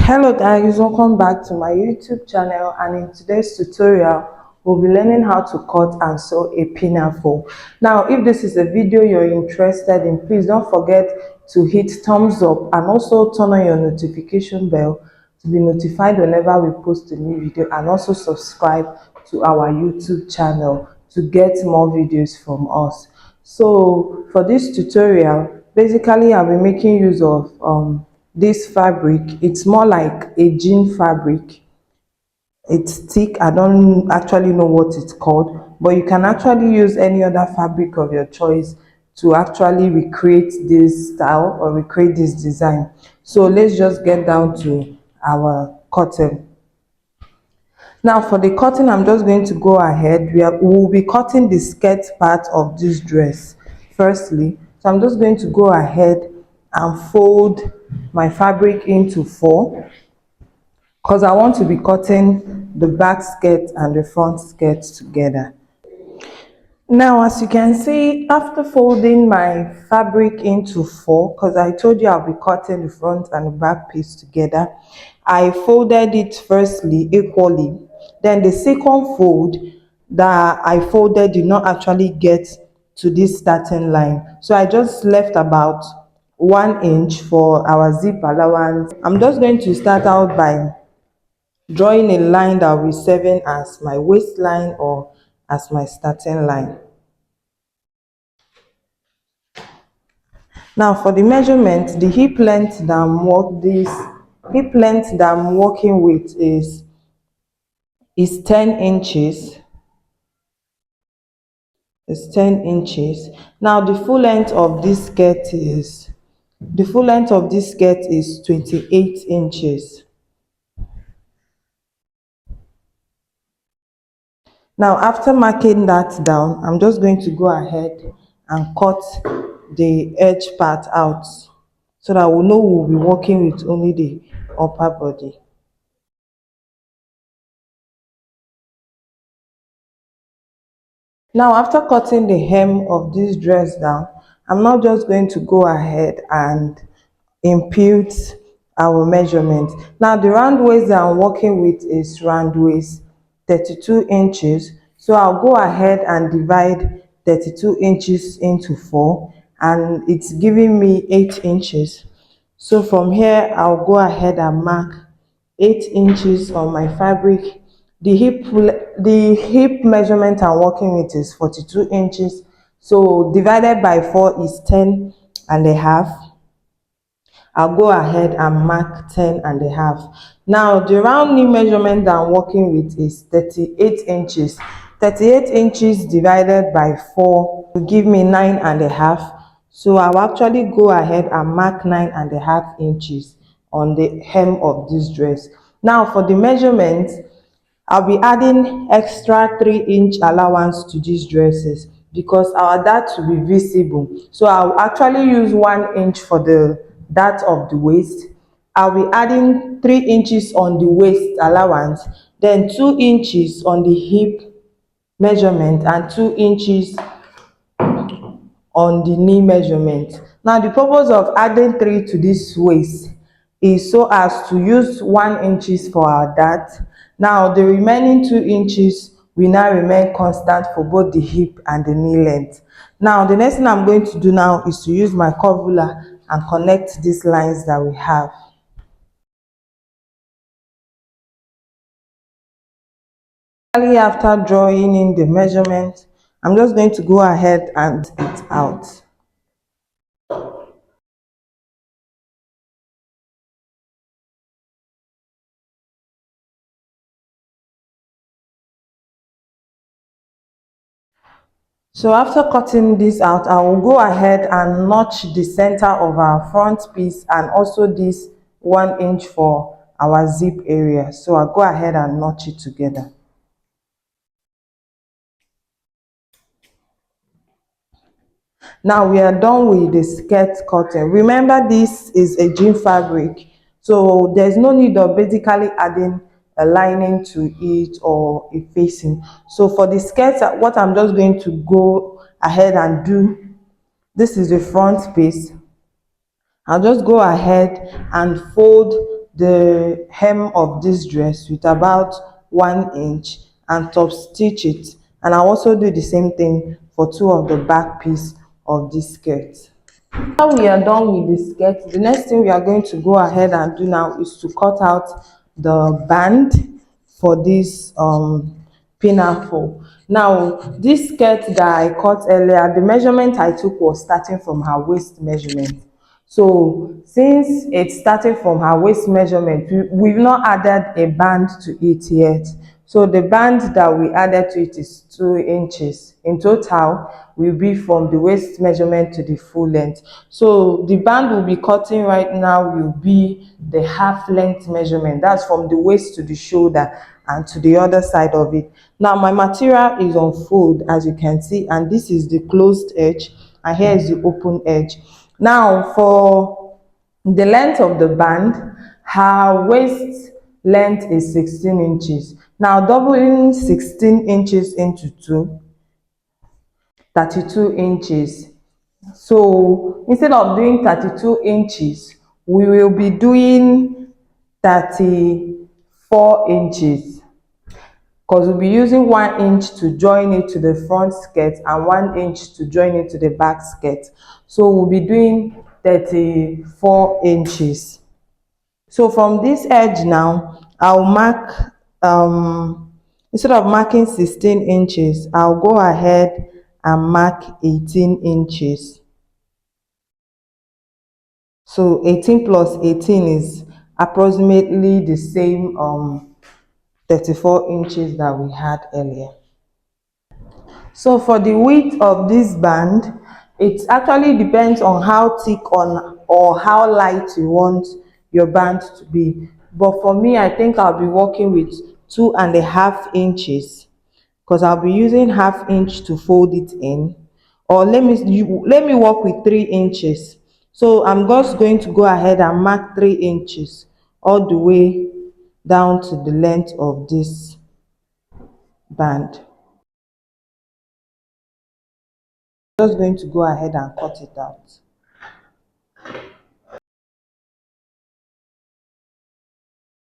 Hello guys, welcome back to my YouTube channel, and in today's tutorial we'll be learning how to cut and sew a pinafore. Now if this is a video you're interested in, please don't forget to hit thumbs up and also turn on your notification bell to be notified whenever we post a new video, and also subscribe to our YouTube channel to get more videos from us. So for this tutorial, basically I'll be making use of this fabric. It's more like a jean fabric. It's thick. I don't actually know what it's called, but you can actually use any other fabric of your choice to actually recreate this style or recreate this design. So let's just get down to our cotton. Now for the cutting, I'm just going to go ahead. We'll be cutting the skirt part of this dress firstly. So I'm just going to go ahead and fold my fabric into four, because I want to be cutting the back skirt and the front skirt together. Now as you can see, after folding my fabric into four, because I told you I'll be cutting the front and the back piece together, I folded it firstly equally. Then the second fold that I folded did not actually get to this starting line, so I just left about 1 inch for our zip allowance. I'm just going to start out by drawing a line that will be serving as my waistline or as my starting line. Now for the measurement, the hip length that I'm working with is 10 inches. It's 10 inches. Now the full length of this skirt is 28 inches. Now after marking that down, I'm just going to go ahead and cut the edge part out so that we'll know we'll be working with only the upper body. Now after cutting the hem of this dress down, I'm not just going to go ahead and impute our measurement. Now the round waist that I'm working with is round waist 32 inches. So I'll go ahead and divide 32 inches into 4, and it's giving me 8 inches. So from here I'll go ahead and mark 8 inches on my fabric. The hip measurement I'm working with is 42 inches. So divided by 4 is 10 and a half. I'll go ahead and mark 10 and a half. Now the round knee measurement that I'm working with is 38 inches. 38 inches divided by 4 will give me 9 and a half. So I'll actually go ahead and mark 9 and a half inches on the hem of this dress. Now for the measurement, I'll be adding extra 3-inch allowance to these dresses because our dart will be visible. So I'll actually use 1 inch for the dart of the waist. I'll be adding 3 inches on the waist allowance, then 2 inches on the hip measurement, and 2 inches on the knee measurement. Now the purpose of adding 3 to this waist is so as to use 1 inches for our dart. Now the remaining 2 inches will now remain constant for both the hip and the knee length. Now the next thing I'm going to do now is to use my curve ruler and connect these lines that we have. After drawing in the measurement, I'm just going to go ahead and it out. So after cutting this out, I will go ahead and notch the center of our front piece and also this 1 inch for our zip area. So I'll go ahead and notch it together. Now we are done with the skirt cutting. Remember, this is a jean fabric, so there's no need of basically adding a lining to it or a facing. So for the skirt, what I'm just going to go ahead and do, this is the front piece. I'll just go ahead and fold the hem of this dress with about 1 inch and top stitch it, and I'll also do the same thing for two of the back piece of this skirt. Now we are done with the skirt, the next thing we are going to go ahead and do now is to cut out the band for this pinafore. Now this skirt that I cut earlier, the measurement I took was starting from her waist measurement. So since it's starting from her waist measurement, we've not added a band to it yet. So the band that we added to it is 2 inches. In total, will be from the waist measurement to the full length. So the band we'll be cutting right now will be the half length measurement. That's from the waist to the shoulder and to the other side of it. Now my material is on fold, as you can see, and this is the closed edge and here is the open edge. Now for the length of the band, her waist length is 16 inches. Now doubling 16 inches into 2, 32 inches. So instead of doing 32 inches, we will be doing 34 inches, because we'll be using 1 inch to join it to the front skirt and 1 inch to join it to the back skirt. So we'll be doing 34 inches. So from this edge now, I'll mark, instead of marking 16 inches, I'll go ahead and mark 18 inches. So 18 plus 18 is approximately the same 34 inches that we had earlier. So for the width of this band, it actually depends on how thick or how light you want your band to be. But for me, I think I'll be working with 2.5 inches, because I'll be using ½ inch to fold it in. Or let me work with 3 inches. So I'm just going to go ahead and mark 3 inches all the way down to the length of this band. Just going to go ahead and cut it out.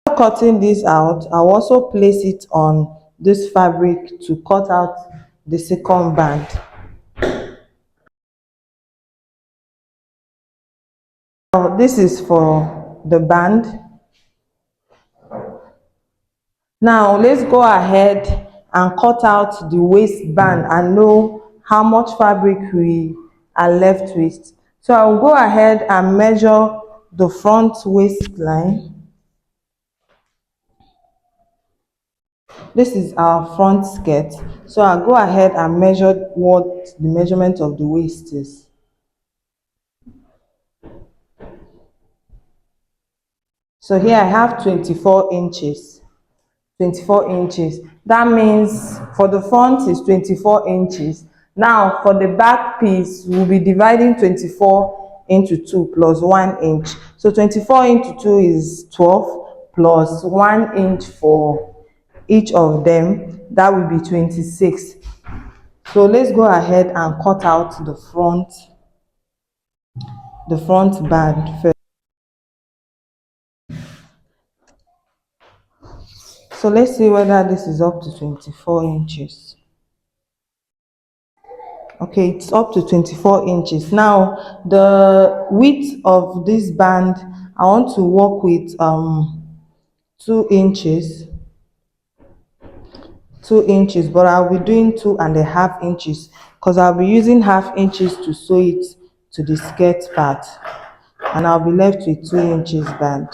After cutting this out, I'll also place it on this fabric to cut out the second band. Now this is for the band. Now let's go ahead and cut out the waistband and know how much fabric we are left with. So I'll go ahead and measure the front waistline. This is our front skirt. So I'll go ahead and measure what the measurement of the waist is. So here I have 24 inches. 24 inches. That means for the front is 24 inches. Now for the back piece, we'll be dividing 24 into 2 plus 1 inch. So 24 into 2 is 12 plus 1 inch for each of them. That will be 26. So let's go ahead and cut out the front band first. So let's see whether this is up to 24 inches. Okay, it's up to 24 inches. Now the width of this band, I want to work with 2 inches. 2 inches, but I'll be doing 2.5 inches, because I'll be using ½ inches to sew it to the skirt part, and I'll be left with 2 inches band.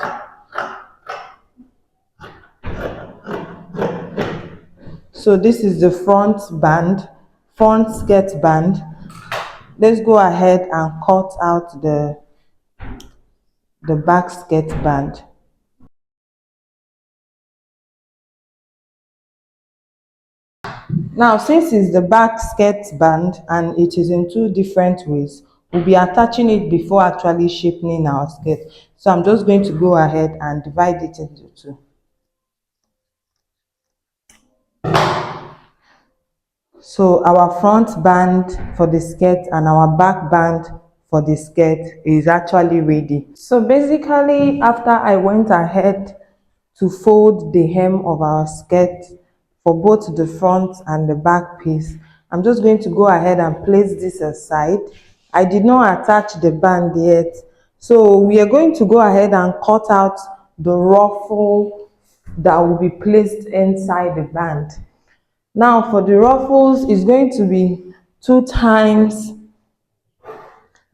So this is the front skirt band. Let's go ahead and cut out the back skirt band. Now since it's the back skirt band and it is in 2 different ways, we'll be attaching it before actually shaping our skirt. So I'm just going to go ahead and divide it into 2. So our front band for the skirt and our back band for the skirt is actually ready. So basically, after I went ahead to fold the hem of our skirt for both the front and the back piece, I'm just going to go ahead and place this aside. I did not attach the band yet, so we are going to go ahead and cut out the ruffle that will be placed inside the band. Now for the ruffles, it's going to be 2 times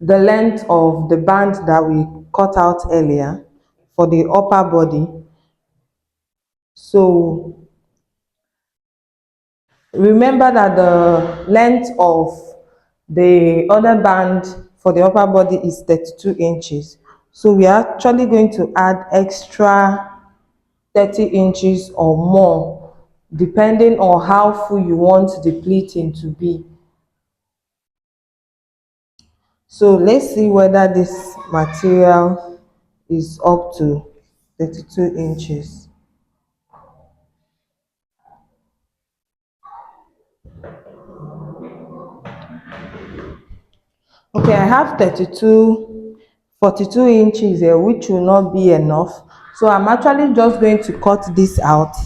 the length of the band that we cut out earlier for the upper body. So remember that the length of the other band for the upper body is 32 inches. So we are actually going to add extra 30 inches or more, depending on how full you want the pleating to be. So let's see whether this material is up to 32 inches. Okay, I have 42 inches here, which will not be enough. So I'm actually just going to cut this out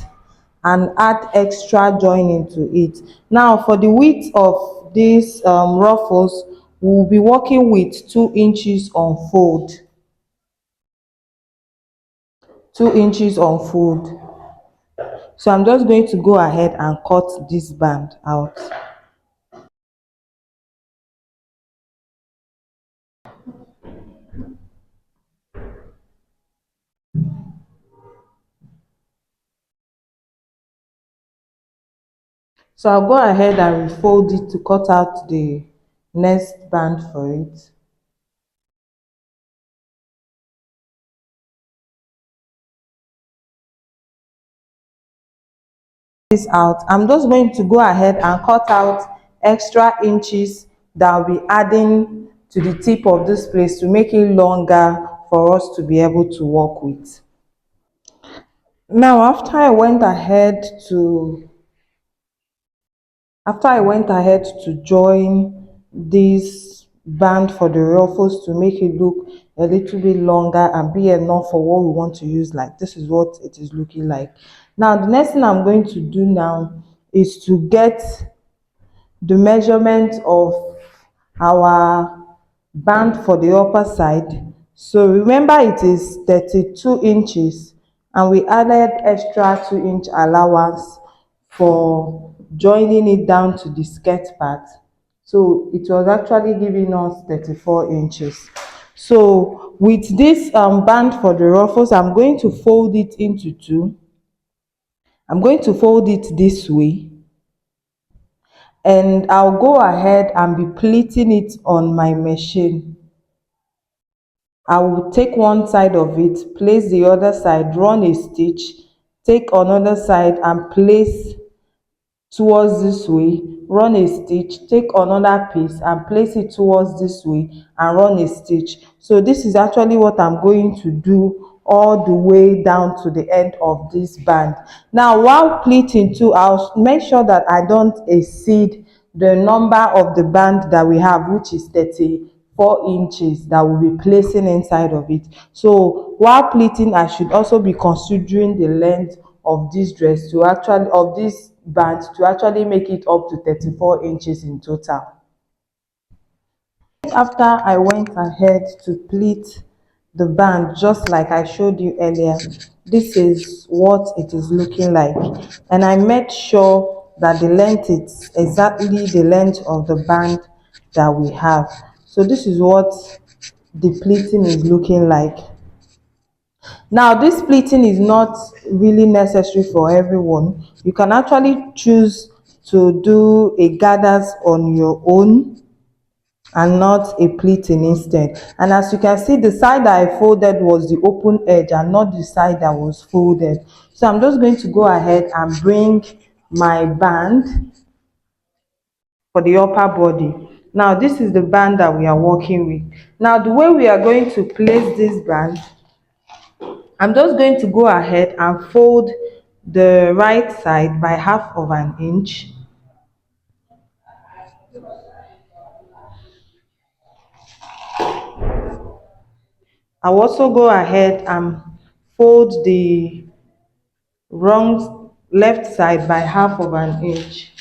and add extra joining to it. Now for the width of these ruffles, we'll be working with 2 inches on fold. 2 inches on fold. So I'm just going to go ahead and cut this band out. So I'll go ahead and refold it to cut out the next band for it. This out, I'm just going to go ahead and cut out extra inches that I'll be adding to the tip of this place to make it longer for us to be able to work with. Now after I went ahead to join this band for the ruffles to make it look a little bit longer and be enough for what we want to use, like this is what it is looking like. Now the next thing I'm going to do now is to get the measurement of our band for the upper side. So remember it is 32 inches and we added extra 2-inch allowance for joining it down to the skirt part. So it was actually giving us 34 inches. So with this band for the ruffles, I'm going to fold it into two. I'm going to fold it this way, and I'll go ahead and be pleating it on my machine. I will take one side of it, place the other side, run a stitch, take another side and place towards this way, run a stitch, take another piece and place it towards this way and run a stitch. So this is actually what I'm going to do all the way down to the end of this band. Now while pleating too, I'll make sure that I don't exceed the number of the band that we have, which is 34 inches that we'll be placing inside of it. So while pleating, I should also be considering the length of this dress to actually of this band to actually make it up to 34 inches in total. After I went ahead to pleat the band just like I showed you earlier, this is what it is looking like, and I made sure that the length is exactly the length of the band that we have. So this is what the pleating is looking like. Now this pleating is not really necessary for everyone. You can actually choose to do a gathers on your own and not a pleating instead. And as you can see, the side that I folded was the open edge and not the side that was folded. So I'm just going to go ahead and bring my band for the upper body. Now this is the band that we are working with. Now the way we are going to place this band, I'm just going to go ahead and fold the right side by 1/2 inch. I'll also go ahead and fold the wrong left side by half of an inch.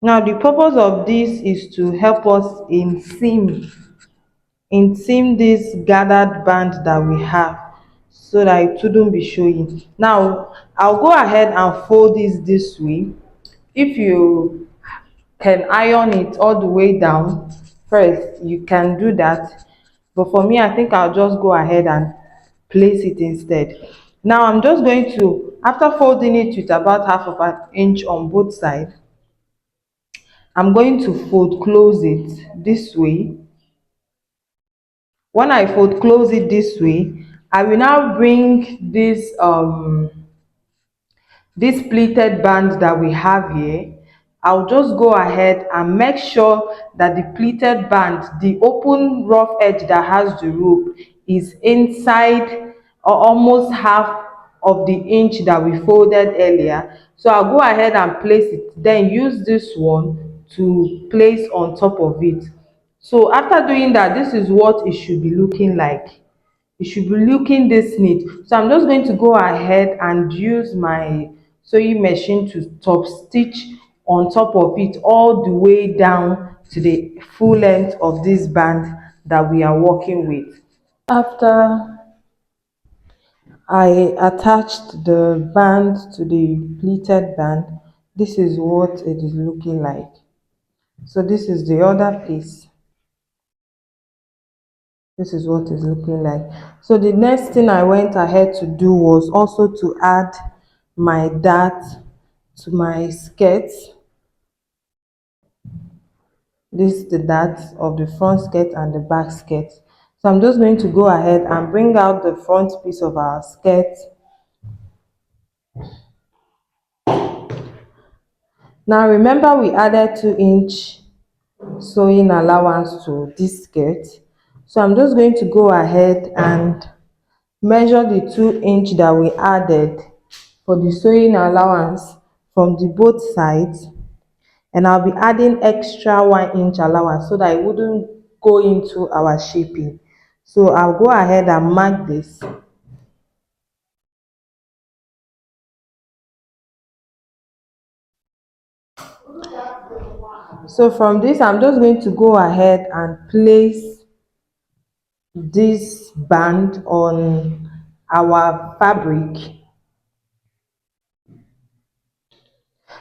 Now the purpose of this is to help us in seam this gathered band that we have, so that it wouldn't be showing. Now I'll go ahead and fold this way. If you can iron it all the way down first, you can do that, but for me, I think I'll just go ahead and place it instead. Now I'm just going to, after folding it with about half of an inch on both sides, I'm going to fold close it this way. When I fold close it this way, I will now bring this pleated band that we have here. I'll just go ahead and make sure that the pleated band, the open rough edge that has the rope, is inside or almost half of the inch that we folded earlier. So I'll go ahead and place it, then use this one to place on top of it. So after doing that, this is what it should be looking like. It should be looking this neat. So I'm just going to go ahead and use my sewing machine to top stitch on top of it all the way down to the full length of this band that we are working with. After I attached the band to the pleated band, this is what it is looking like. So this is the other piece. This is what it's looking like. So the next thing I went ahead to do was also to add my dart to my skirt. This is the dart of the front skirt and the back skirt. So I'm just going to go ahead and bring out the front piece of our skirt. Now remember, we added 2-inch sewing allowance to this skirt. So I'm just going to go ahead and measure the 2-inch that we added for the sewing allowance from the both sides, and I'll be adding extra 1-inch allowance so that it wouldn't go into our shaping. So I'll go ahead and mark this. So from this, I'm just going to go ahead and place this band on our fabric.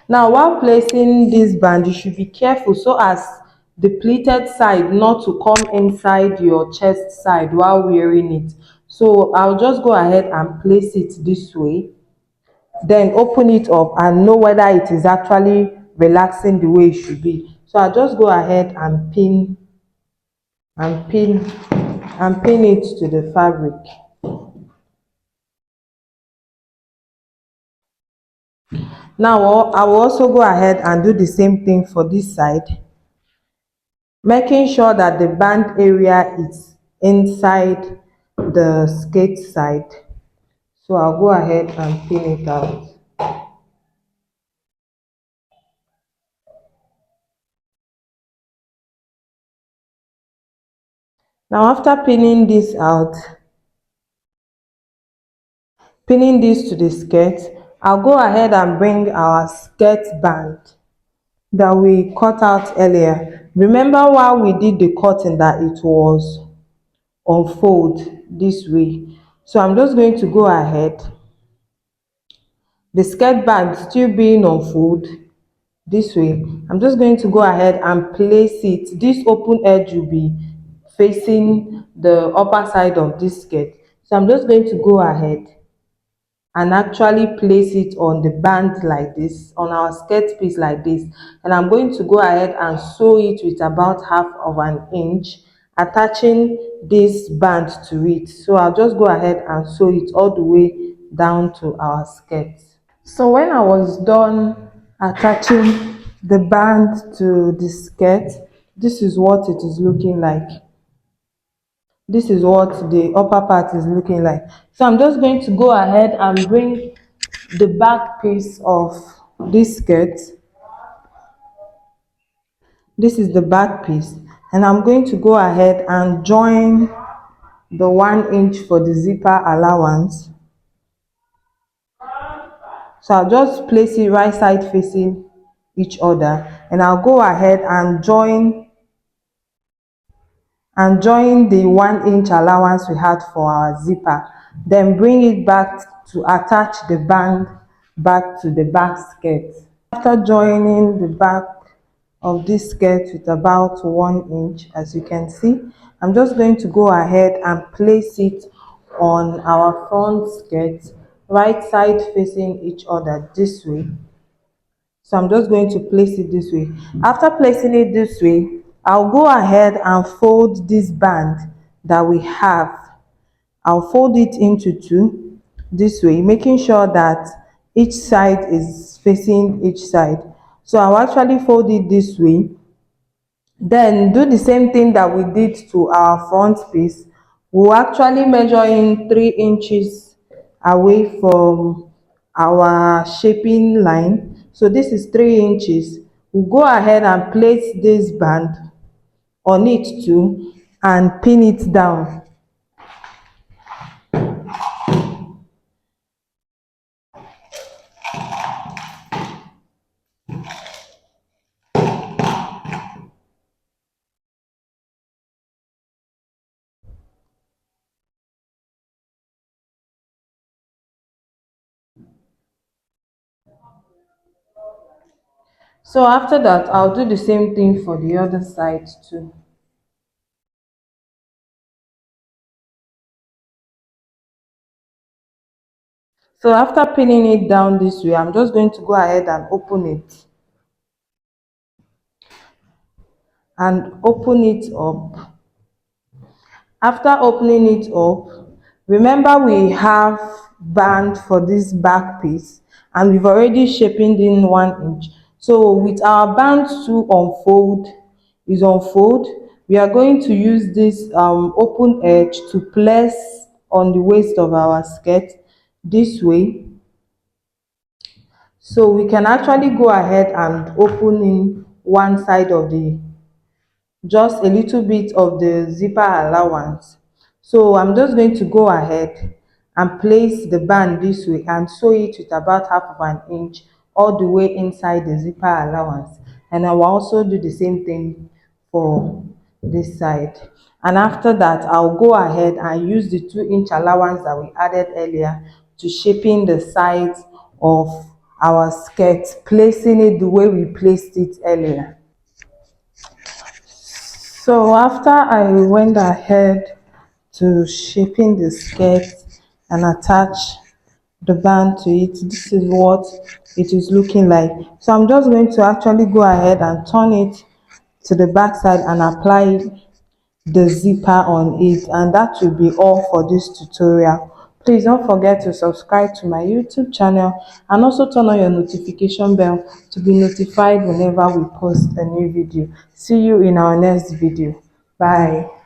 Now while placing this band, you should be careful so as the pleated side not to come inside your chest side while wearing it. So I'll just go ahead and place it this way, then open it up and know whether it is actually relaxing the way it should be. So I'll just go ahead and pin it to the fabric. Now I will also go ahead and do the same thing for this side, making sure that the band area is inside the skirt side. So I'll go ahead and pin it out. Now after pinning this out, pinning this to the skirt, I'll go ahead and bring our skirt band that we cut out earlier. Remember, while we did the cutting, that it was unfold this way. So I'm just going to go ahead, the skirt band still being unfold this way. I'm just going to go ahead and place it. This open edge will be facing the upper side of this skirt. So I'm just going to go ahead and actually place it on the band like this, on our skirt piece like this, and I'm going to go ahead and sew it with about half of an inch, attaching this band to it. So I'll just go ahead and sew it all the way down to our skirt. So when I was done attaching the band to the skirt, this is what it is looking like. This is what the upper part is looking like. So I'm just going to go ahead and bring the back piece of this skirt. This is the back piece. and I'm going to go ahead and join the 1 inch for the zipper allowance. So I'll just place it right side facing each other, and I'll go ahead and join the 1 inch allowance we had for our zipper, then bring it back to attach the band back to the back skirt. After joining the back of this skirt with about 1 inch, as you can see, I'm just going to go ahead and place it on our front skirt, right side facing each other this way. So I'm just going to place it this way. After placing it this way, I'll go ahead and fold this band that we have. I'll fold it into two this way, making sure that each side is facing each side. So I'll actually fold it this way, then do the same thing that we did to our front piece. We'll actually measure in 3 inches away from our shaping line. So this is 3 inches. We'll go ahead and place this band on it too and pin it down. So after that, I'll do the same thing for the other side too. So after pinning it down this way, I'm just going to go ahead and open it. Up. After opening it up, remember we have band for this back piece and we've already shaping in 1 inch. So with our band to unfold, we are going to use this open edge to place on the waist of our skirt this way. So we can actually go ahead and open in one side of just a little bit of the zipper allowance. So I'm just going to go ahead and place the band this way and sew it with about half of an inch all the way inside the zipper allowance, and I will also do the same thing for this side. And after that, I'll go ahead and use the 2 inch allowance that we added earlier to shaping the sides of our skirt, placing it the way we placed it earlier. So after I went ahead to shaping the skirt and attach the band to it, this is what it is looking like. So I'm just going to actually go ahead and turn it to the back side and apply the zipper on it, and that will be all for this tutorial. Please don't forget to subscribe to my YouTube channel and also turn on your notification bell to be notified whenever we post a new video. See you in our next video. Bye.